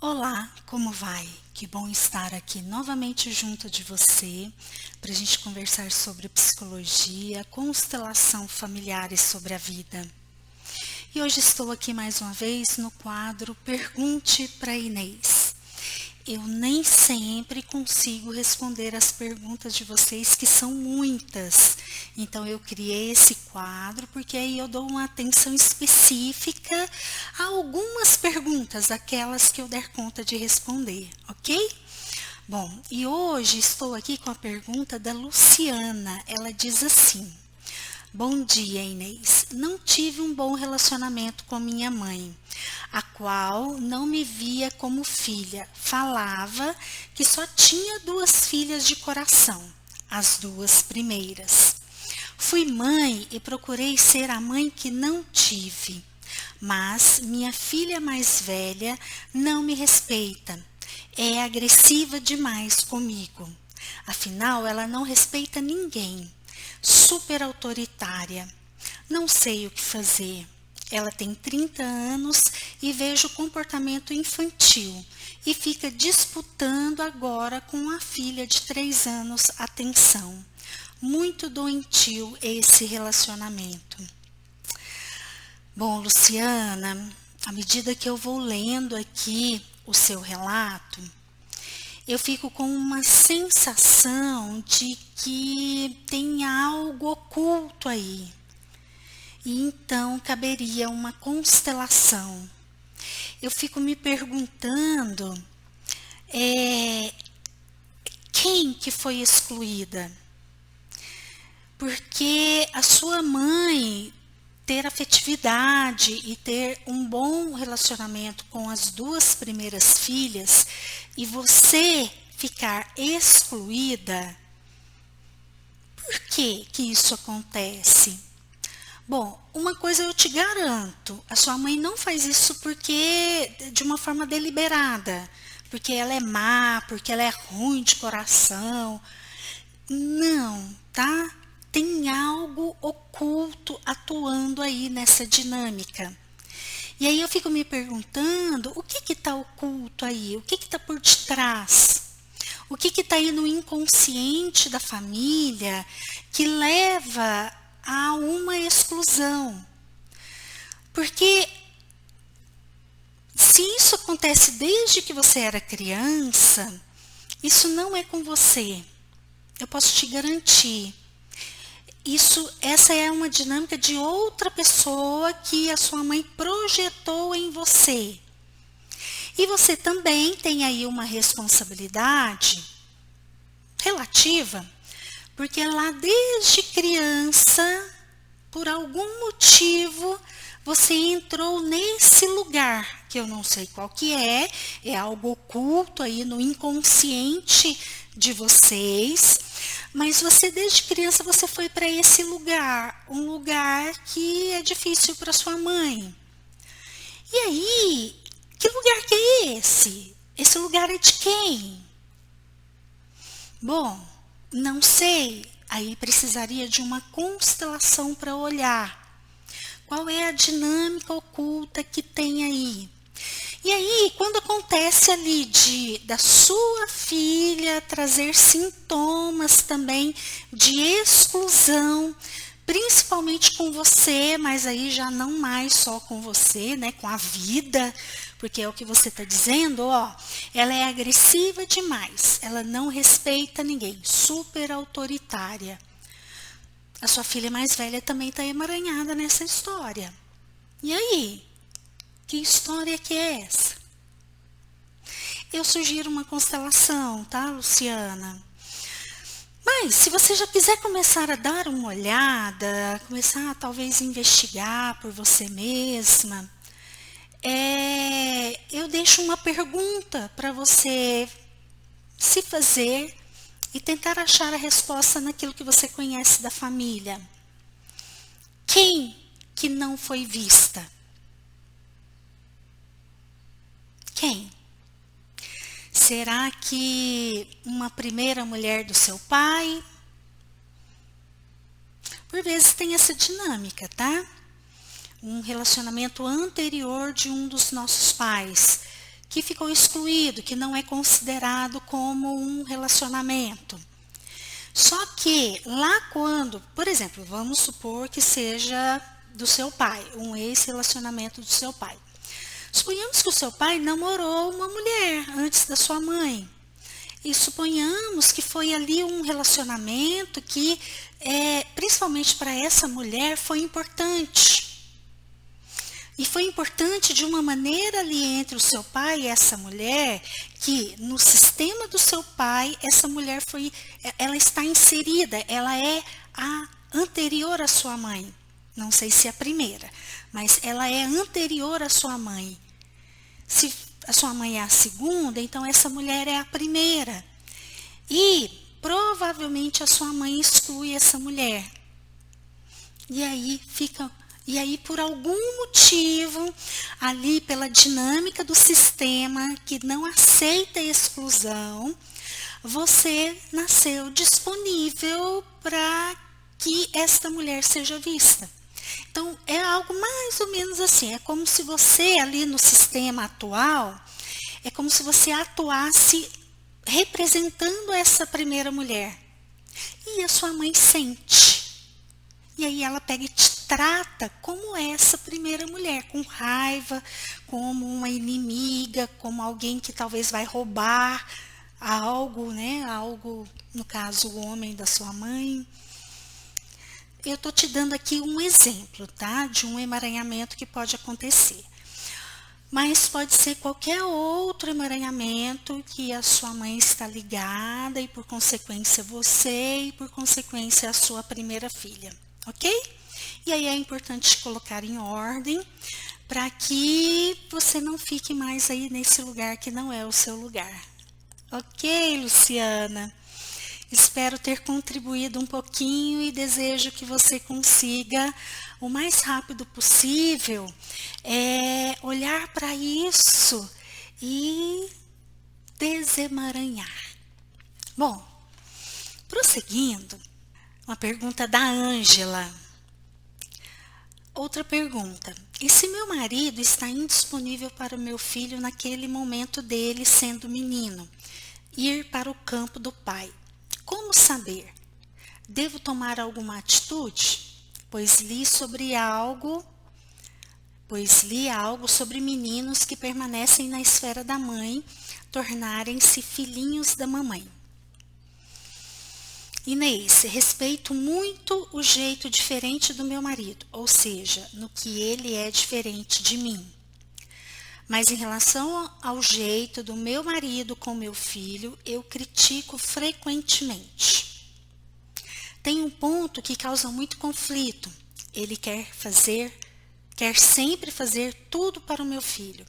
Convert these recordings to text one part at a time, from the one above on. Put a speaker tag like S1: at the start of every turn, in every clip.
S1: Olá, como vai? Que bom estar aqui novamente junto de você para a gente conversar sobre psicologia, constelação familiar e sobre a vida. E hoje estou aqui mais uma vez no quadro Pergunte para Inês. Eu nem sempre consigo responder as perguntas de vocês, que são muitas. Então eu criei esse quadro porque aí eu dou uma atenção específica a algumas perguntas, aquelas que eu der conta de responder, ok? Bom, e hoje estou aqui com a pergunta da Luciana. Ela diz assim: Bom dia, Inês. Não tive um bom relacionamento com minha mãe, a qual não me via como filha. Falava que só tinha duas filhas de coração, as duas primeiras. Fui mãe e procurei ser a mãe que não tive, mas minha filha mais velha não me respeita. É agressiva demais comigo. Afinal, ela não respeita ninguém. Super autoritária. Não sei o que fazer. Ela tem 30 anos e vejo comportamento infantil e fica disputando agora com a filha de 3 anos atenção. Muito doentio esse relacionamento. Bom, Luciana, à medida que eu vou lendo aqui o seu relato, eu fico com uma sensação de que tem algo oculto aí. E então caberia uma constelação. Eu fico me perguntando, quem que foi excluída? Porque a sua mãe ter afetividade e ter um bom relacionamento com as duas primeiras filhas e você ficar excluída, por que que isso acontece? Bom, uma coisa eu te garanto, a sua mãe não faz isso porque de uma forma deliberada, porque ela é má, porque ela é ruim de coração. Não, tá? Tem algo oculto atuando aí nessa dinâmica. E aí eu fico me perguntando, o que está oculto aí? O que está por detrás? O que está aí no inconsciente da família que leva a uma exclusão? Porque se isso acontece desde que você era criança, isso não é com você. Eu posso te garantir. Essa é uma dinâmica de outra pessoa que a sua mãe projetou em você. E você também tem aí uma responsabilidade relativa, porque lá desde criança, por algum motivo, você entrou nesse lugar, que eu não sei qual que é algo oculto aí no inconsciente de vocês, mas você desde criança você foi para esse lugar, um lugar que é difícil para sua mãe. E aí, que lugar que é esse? Esse lugar é de quem? Bom, não sei. Aí precisaria de uma constelação para olhar. Qual é a dinâmica oculta que tem aí? E aí, quando acontece ali da sua filha trazer sintomas também de exclusão, principalmente com você, mas aí já não mais só com você, né, com a vida, porque é o que você está dizendo, ó, ela é agressiva demais, ela não respeita ninguém, super autoritária. A sua filha mais velha também está emaranhada nessa história. E aí? Que história que é essa? Eu sugiro uma constelação, tá, Luciana? Mas, se você já quiser começar a dar uma olhada, começar a talvez investigar por você mesma, eu deixo uma pergunta para você se fazer e tentar achar a resposta naquilo que você conhece da família. Quem que não foi vista? Quem? Será que uma primeira mulher do seu pai? Por vezes tem essa dinâmica, tá? Um relacionamento anterior de um dos nossos pais, que ficou excluído, que não é considerado como um relacionamento. Só que lá quando, por exemplo, vamos supor que seja do seu pai, um ex-relacionamento do seu pai. Suponhamos que o seu pai namorou uma mulher antes da sua mãe. E suponhamos que foi ali um relacionamento que, principalmente para essa mulher, foi importante. E foi importante de uma maneira ali entre o seu pai e essa mulher, que no sistema do seu pai, essa mulher ela está inserida, ela é a anterior à sua mãe. Não sei se é a primeira, mas ela é anterior à sua mãe. Se a sua mãe é a segunda, então essa mulher é a primeira. E provavelmente a sua mãe exclui essa mulher. E aí por algum motivo, ali pela dinâmica do sistema que não aceita a exclusão, você nasceu disponível para que esta mulher seja vista. Então, é algo mais ou menos assim, é como se você ali no sistema atual, é como se você atuasse representando essa primeira mulher. E a sua mãe sente. E aí ela pega e te trata como essa primeira mulher, com raiva, como uma inimiga, como alguém que talvez vai roubar algo, né? Algo, no caso, o homem da sua mãe. Eu estou te dando aqui um exemplo, tá? De um emaranhamento que pode acontecer. Mas pode ser qualquer outro emaranhamento que a sua mãe está ligada e por consequência você e por consequência a sua primeira filha, ok? E aí é importante colocar em ordem para que você não fique mais aí nesse lugar que não é o seu lugar. Ok, Luciana? Espero ter contribuído um pouquinho e desejo que você consiga, o mais rápido possível, olhar para isso e desemaranhar. Bom, prosseguindo, uma pergunta da Ângela. Outra pergunta. E se meu marido está indisponível para o meu filho naquele momento dele sendo menino, ir para o campo do pai? Como saber? Devo tomar alguma atitude? Pois li algo sobre meninos que permanecem na esfera da mãe, tornarem-se filhinhos da mamãe. Inês, respeito muito o jeito diferente do meu marido, ou seja, no que ele é diferente de mim. Mas em relação ao jeito do meu marido com meu filho, eu critico frequentemente. Tem um ponto que causa muito conflito. Ele quer sempre fazer tudo para o meu filho.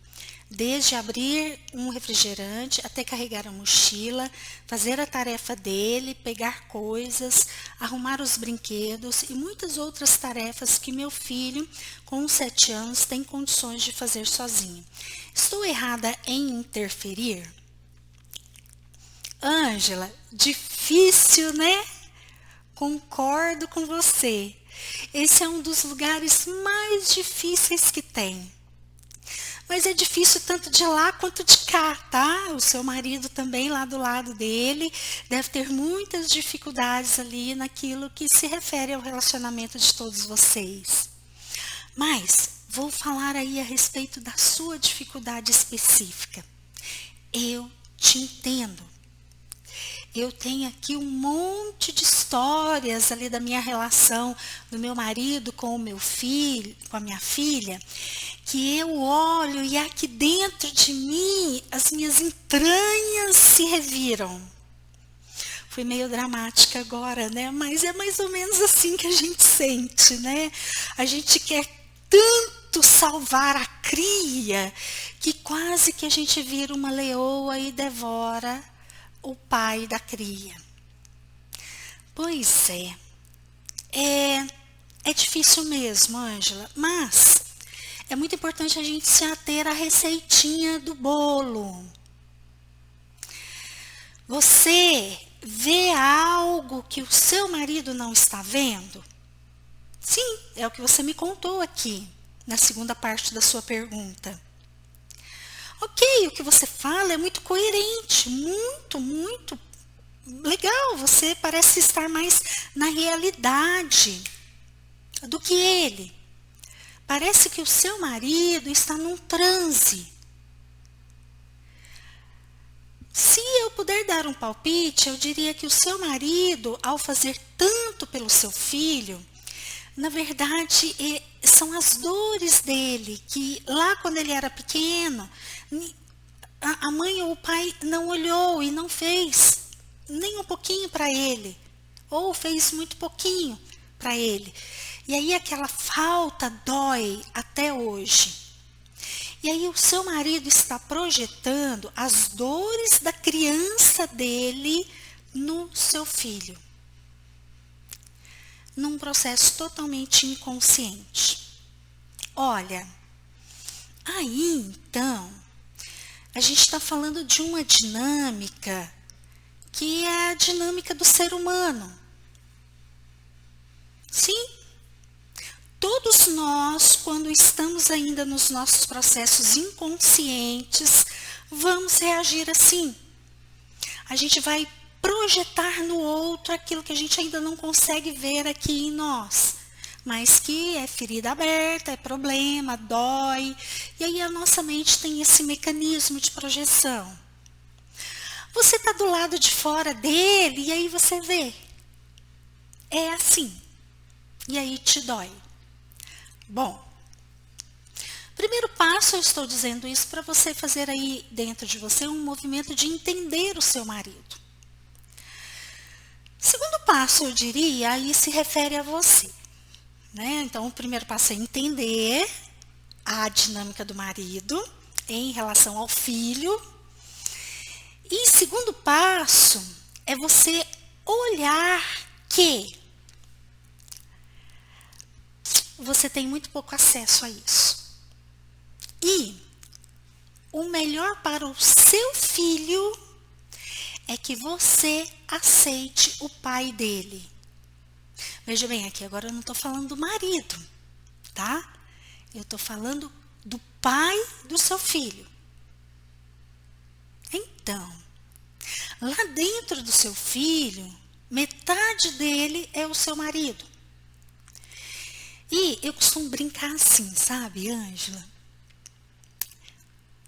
S1: Desde abrir um refrigerante até carregar a mochila, fazer a tarefa dele, pegar coisas, arrumar os brinquedos e muitas outras tarefas que meu filho, com 7 anos, tem condições de fazer sozinho. Estou errada em interferir? Ângela, difícil, né? Concordo com você. Esse é um dos lugares mais difíceis que tem. Mas é difícil tanto de lá quanto de cá, tá? O seu marido também lá do lado dele deve ter muitas dificuldades ali naquilo que se refere ao relacionamento de todos vocês. Mas vou falar aí a respeito da sua dificuldade específica. Eu te entendo. Eu tenho aqui um monte de histórias ali da minha relação do meu marido com o meu filho, com a minha filha, que eu olho e aqui dentro de mim as minhas entranhas se reviram. Fui meio dramática agora, né? Mas é mais ou menos assim que a gente sente, né? A gente quer tanto salvar a cria que quase que a gente vira uma leoa e devora o pai da cria. Pois é difícil mesmo, Ângela, mas é muito importante a gente se ater à receitinha do bolo. Você vê algo que o seu marido não está vendo? Sim, é o que você me contou aqui, na segunda parte da sua pergunta. Ok, o que você fala é muito coerente, muito legal. Você parece estar mais na realidade do que ele. Parece que o seu marido está num transe. Se eu puder dar um palpite, eu diria que o seu marido, ao fazer tanto pelo seu filho, na verdade, são as dores dele, que lá quando ele era pequeno, a mãe ou o pai não olhou e não fez nem um pouquinho para ele, ou fez muito pouquinho para ele. E aí aquela falta dói até hoje. E aí o seu marido está projetando as dores da criança dele no seu filho. Num processo totalmente inconsciente. Olha, aí então, a gente está falando de uma dinâmica que é a dinâmica do ser humano. Sim, todos nós, quando estamos ainda nos nossos processos inconscientes, vamos reagir assim. A gente vai projetar no outro aquilo que a gente ainda não consegue ver aqui em nós, mas que é ferida aberta, é problema, dói. E aí a nossa mente tem esse mecanismo de projeção. Você está do lado de fora dele e aí você vê. É assim. E aí te dói. Bom, primeiro passo, eu estou dizendo isso para você fazer aí dentro de você um movimento de entender o seu marido. Segundo passo, eu diria, aí se refere a você. Né? Então, o primeiro passo é entender a dinâmica do marido em relação ao filho. E segundo passo é você olhar que você tem muito pouco acesso a isso. E o melhor para o seu filho é que você aceite o pai dele. Veja bem, aqui agora eu não estou falando do marido, tá? Eu estou falando do pai do seu filho. Então, lá dentro do seu filho, metade dele é o seu marido. E eu costumo brincar assim, sabe, Ângela?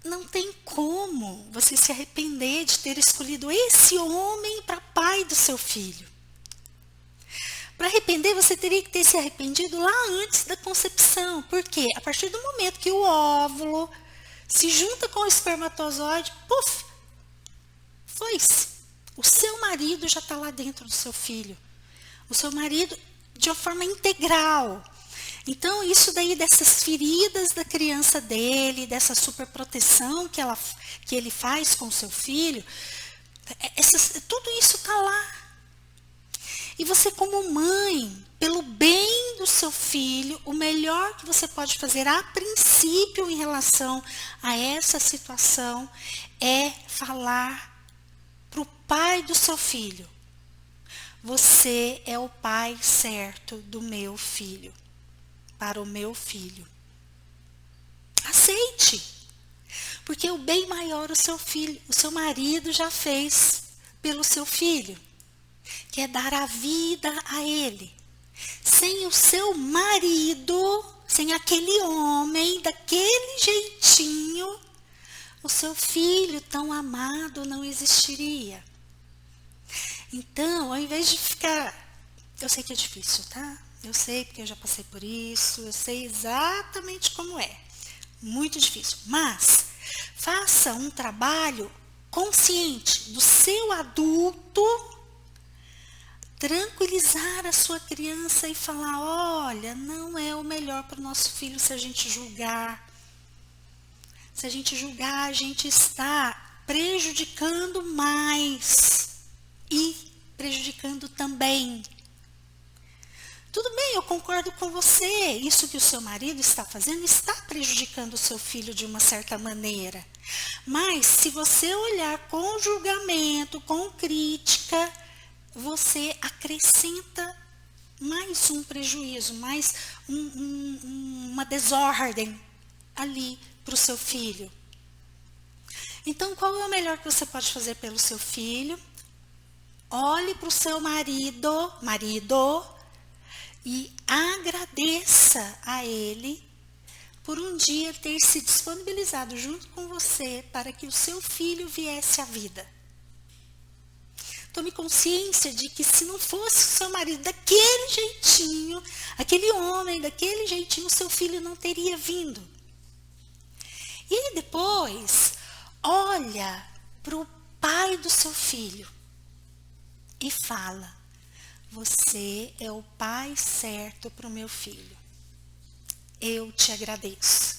S1: Não tem como você se arrepender de ter escolhido esse homem para pai do seu filho. Para arrepender, você teria que ter se arrependido lá antes da concepção. Por quê? A partir do momento que o óvulo se junta com o espermatozoide, puf, foi-se. O seu marido já está lá dentro do seu filho. O seu marido de uma forma integral. Então, isso daí dessas feridas da criança dele, dessa superproteção que ele faz com o seu filho, tudo isso está lá. E você como mãe, pelo bem do seu filho, o melhor que você pode fazer a princípio em relação a essa situação é falar para o pai do seu filho: você é o pai certo do meu filho. Para o meu filho. Aceite. Porque o bem maior o seu filho, o seu marido já fez pelo seu filho, que é dar a vida a ele. Sem o seu marido, sem aquele homem, daquele jeitinho, o seu filho tão amado não existiria. Então, ao invés de ficar... Eu sei que é difícil, tá? Eu sei porque eu já passei por isso, eu sei exatamente como é. Muito difícil. Mas faça um trabalho consciente do seu adulto, tranquilizar a sua criança e falar: olha, não é o melhor para o nosso filho se a gente julgar. Se a gente julgar, a gente está prejudicando mais e prejudicando também. Tudo bem, eu concordo com você. Isso que o seu marido está fazendo está prejudicando o seu filho de uma certa maneira. Mas se você olhar com julgamento, com crítica, você acrescenta mais um prejuízo, mais uma desordem ali para o seu filho. Então, qual é o melhor que você pode fazer pelo seu filho? Olhe para o seu marido, e agradeça a ele por um dia ter se disponibilizado junto com você para que o seu filho viesse à vida. Tome consciência de que se não fosse o seu marido daquele jeitinho, aquele homem daquele jeitinho, o seu filho não teria vindo. E aí depois, olha para o pai do seu filho e fala: você é o pai certo para o meu filho. Eu te agradeço.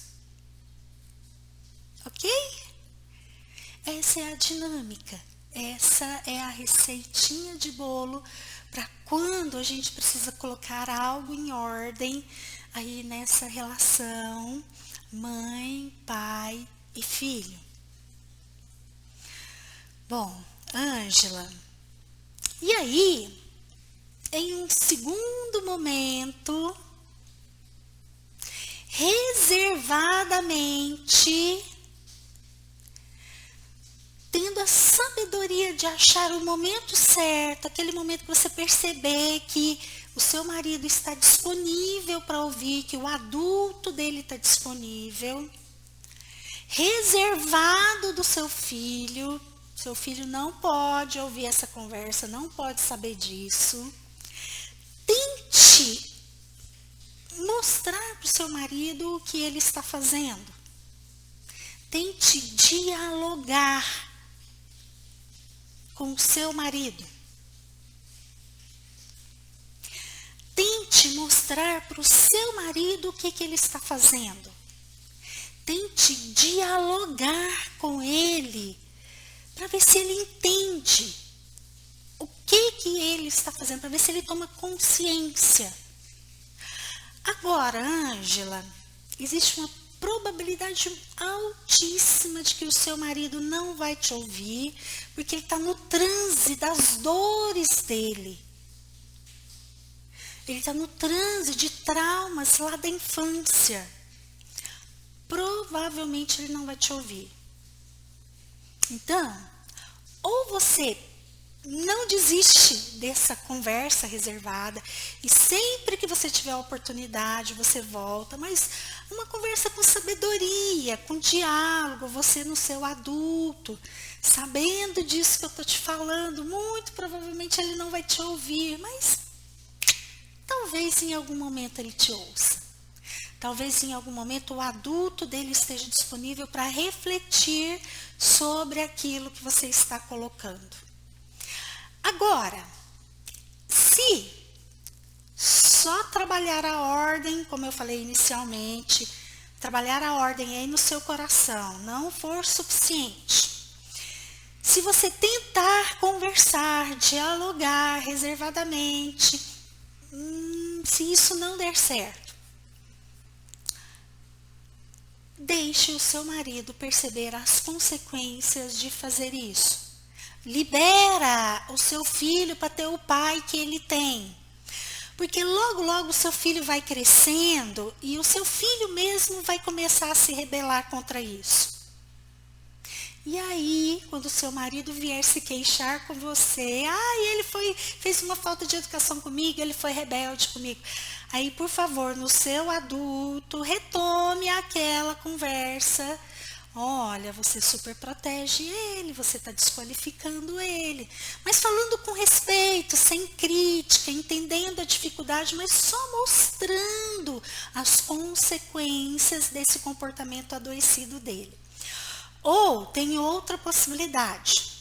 S1: Ok? Essa é a dinâmica. Essa é a receitinha de bolo para quando a gente precisa colocar algo em ordem aí nessa relação mãe, pai e filho. Bom, Ângela, e aí, em um segundo momento, reservadamente, tendo a sabedoria de achar o momento certo, aquele momento que você perceber que o seu marido está disponível para ouvir, que o adulto dele está disponível, reservado do seu filho não pode ouvir essa conversa, não pode saber disso. Tente mostrar para o seu marido o que ele está fazendo. Tente dialogar com o seu marido. Tente mostrar para o seu marido o que ele está fazendo. Tente dialogar com ele para ver se ele entende o que ele está fazendo, para ver se ele toma consciência. Agora, Ângela, existe uma probabilidade altíssima de que o seu marido não vai te ouvir, porque ele está no transe das dores dele. Ele está no transe de traumas lá da infância. Provavelmente ele não vai te ouvir. Então, ou você não desiste dessa conversa reservada e sempre que você tiver a oportunidade você volta, mas uma conversa com sabedoria, com diálogo, você no seu adulto, sabendo disso que eu estou te falando, muito provavelmente ele não vai te ouvir, mas talvez em algum momento ele te ouça. Talvez em algum momento o adulto dele esteja disponível para refletir sobre aquilo que você está colocando. Agora, se só trabalhar a ordem, como eu falei inicialmente, trabalhar a ordem aí no seu coração não for suficiente, se você tentar conversar, dialogar reservadamente, se isso não der certo, deixe o seu marido perceber as consequências de fazer isso. Libera o seu filho para ter o pai que ele tem. Porque logo, logo o seu filho vai crescendo e o seu filho mesmo vai começar a se rebelar contra isso. E aí, quando o seu marido vier se queixar com você, ele fez uma falta de educação comigo, ele foi rebelde comigo. Aí, por favor, no seu adulto, retome aquela conversa. Olha, você super protege ele, você está desqualificando ele. Mas falando com respeito, sem crítica, entendendo a dificuldade, mas só mostrando as consequências desse comportamento adoecido dele. Ou tem outra possibilidade.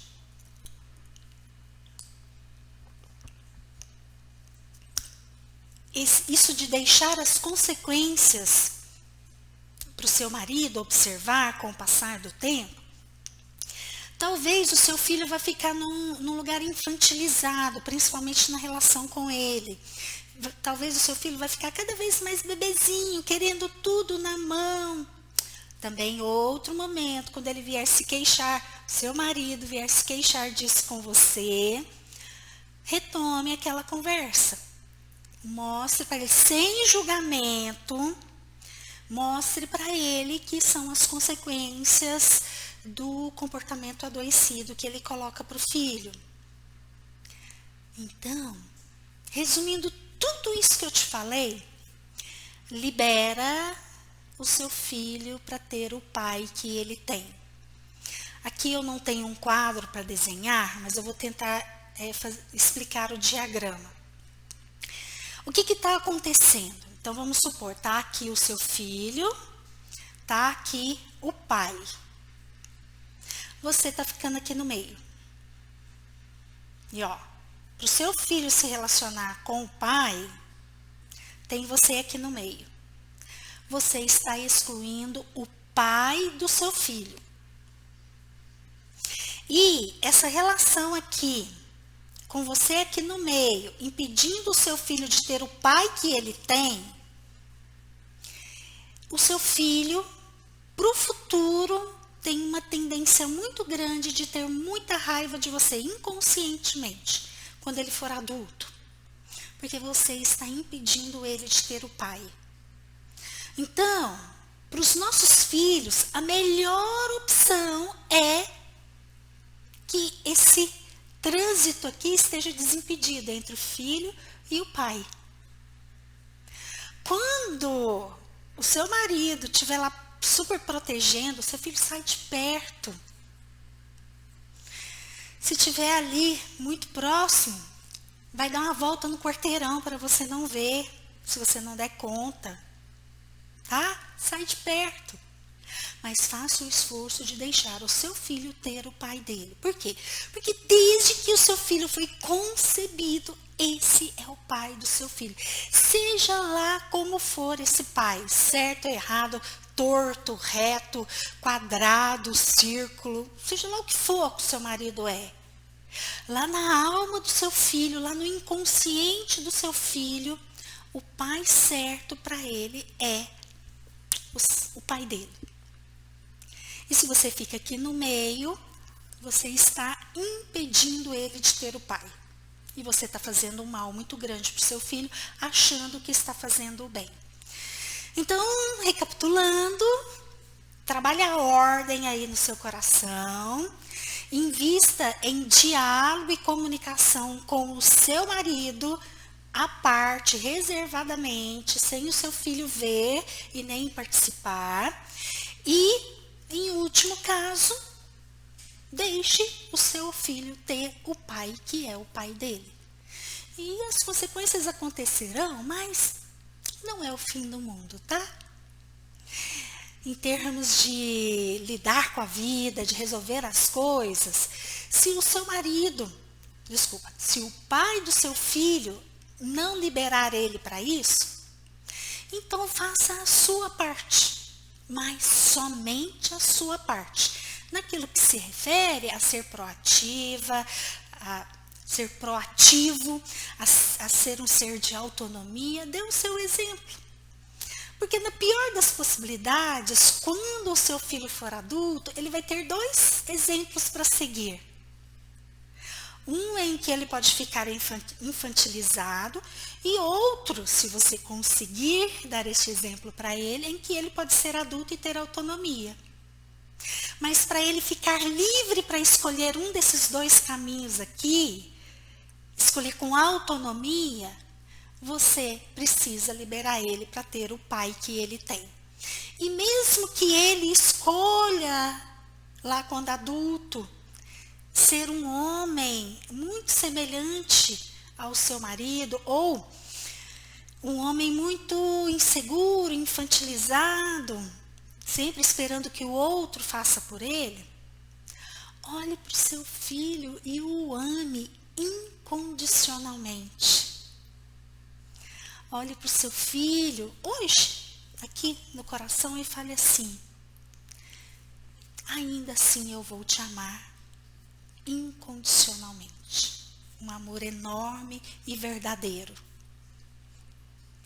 S1: Isso de deixar as consequências para o seu marido observar com o passar do tempo, talvez o seu filho vai ficar num lugar infantilizado, principalmente na relação com ele. Talvez o seu filho vai ficar cada vez mais bebezinho, querendo tudo na mão. Também outro momento, quando ele vier se queixar, seu marido vier se queixar disso com você, retome aquela conversa. Mostre para ele, sem julgamento, mostre para ele que são as consequências do comportamento adoecido que ele coloca para o filho. Então, resumindo tudo isso que eu te falei, libera o seu filho para ter o pai que ele tem. Aqui eu não tenho um quadro para desenhar, mas eu vou tentar explicar o diagrama. O que está acontecendo? Então vamos supor, está aqui o seu filho, está aqui o pai. Você está ficando aqui no meio. E ó, para o seu filho se relacionar com o pai, tem você aqui no meio. Você está excluindo o pai do seu filho. E essa relação aqui, com você aqui no meio, impedindo o seu filho de ter o pai que ele tem, o seu filho, para o futuro, tem uma tendência muito grande de ter muita raiva de você, inconscientemente, quando ele for adulto. Porque você está impedindo ele de ter o pai. Então, para os nossos filhos, a melhor opção é que esse trânsito aqui esteja desimpedido entre o filho e o pai. Quando o seu marido estiver lá super protegendo, seu filho sai de perto. Se estiver ali muito próximo, vai dar uma volta no quarteirão para você não ver, se você não der conta. Tá? Sai de perto. Mas faça o esforço de deixar o seu filho ter o pai dele. Por quê? Porque desde que o seu filho foi concebido, esse é o pai do seu filho. Seja lá como for esse pai, certo, errado, torto, reto, quadrado, círculo, seja lá o que for que o seu marido é. Lá na alma do seu filho, lá no inconsciente do seu filho, o pai certo para ele é o pai dele. E se você fica aqui no meio, você está impedindo ele de ter o pai. E você está fazendo um mal muito grande para o seu filho, achando que está fazendo o bem. Então, recapitulando, trabalhe a ordem aí no seu coração. Invista em diálogo e comunicação com o seu marido, à parte, reservadamente, sem o seu filho ver e nem participar. E, em último caso, deixe o seu filho ter o pai que é o pai dele. E as consequências acontecerão, mas não é o fim do mundo, tá? Em termos de lidar com a vida, de resolver as coisas, se o seu marido, se o pai do seu filho não liberar ele para isso, então faça a sua parte. Mas somente a sua parte, naquilo que se refere a ser proativa, a ser proativo, a ser um ser de autonomia, dê o seu exemplo. Porque na pior das possibilidades, quando o seu filho for adulto, ele vai ter dois exemplos para seguir. Um em que ele pode ficar infantilizado e outro, se você conseguir dar este exemplo para ele, em que ele pode ser adulto e ter autonomia. Mas para ele ficar livre para escolher um desses dois caminhos aqui, escolher com autonomia, você precisa liberar ele para ter o pai que ele tem. E mesmo que ele escolha, lá quando adulto, ser um homem muito semelhante ao seu marido, ou um homem muito inseguro, infantilizado, sempre esperando que o outro faça por ele, olhe para o seu filho e o ame incondicionalmente. Olhe para o seu filho hoje, aqui no coração, e fale assim: ainda assim eu vou te amar incondicionalmente. Um amor enorme e verdadeiro.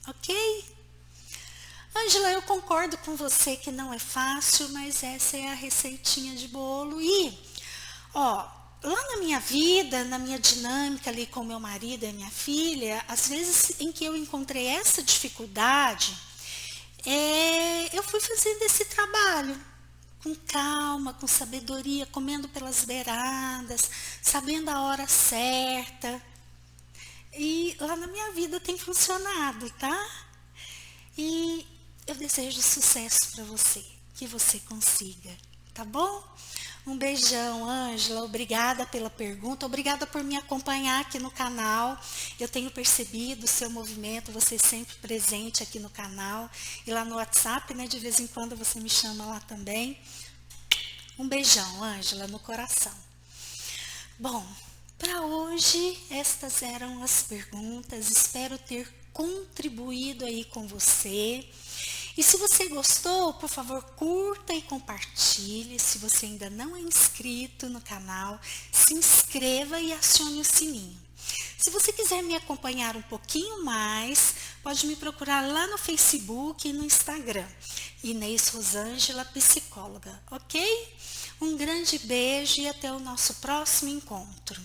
S1: Ok? Ângela, eu concordo com você que não é fácil, mas essa é a receitinha de bolo. E, lá na minha vida, na minha dinâmica ali com meu marido e minha filha, às vezes em que eu encontrei essa dificuldade, eu fui fazendo esse trabalho. com calma, com sabedoria, comendo pelas beiradas, sabendo a hora certa. E lá na minha vida tem funcionado, tá? E eu desejo sucesso para você, que você consiga, tá bom? Um beijão, Ângela, obrigada pela pergunta, obrigada por me acompanhar aqui no canal. Eu tenho percebido o seu movimento, você sempre presente aqui no canal e lá no WhatsApp, né? De vez em quando você me chama lá também. Um beijão, Ângela, no coração. Bom, para hoje estas eram as perguntas, espero ter contribuído aí com você. E se você gostou, por favor, curta e compartilhe. Se você ainda não é inscrito no canal, se inscreva e acione o sininho. Se você quiser me acompanhar um pouquinho mais, pode me procurar lá no Facebook e no Instagram. Inês Rosângela, psicóloga, ok? Um grande beijo e até o nosso próximo encontro.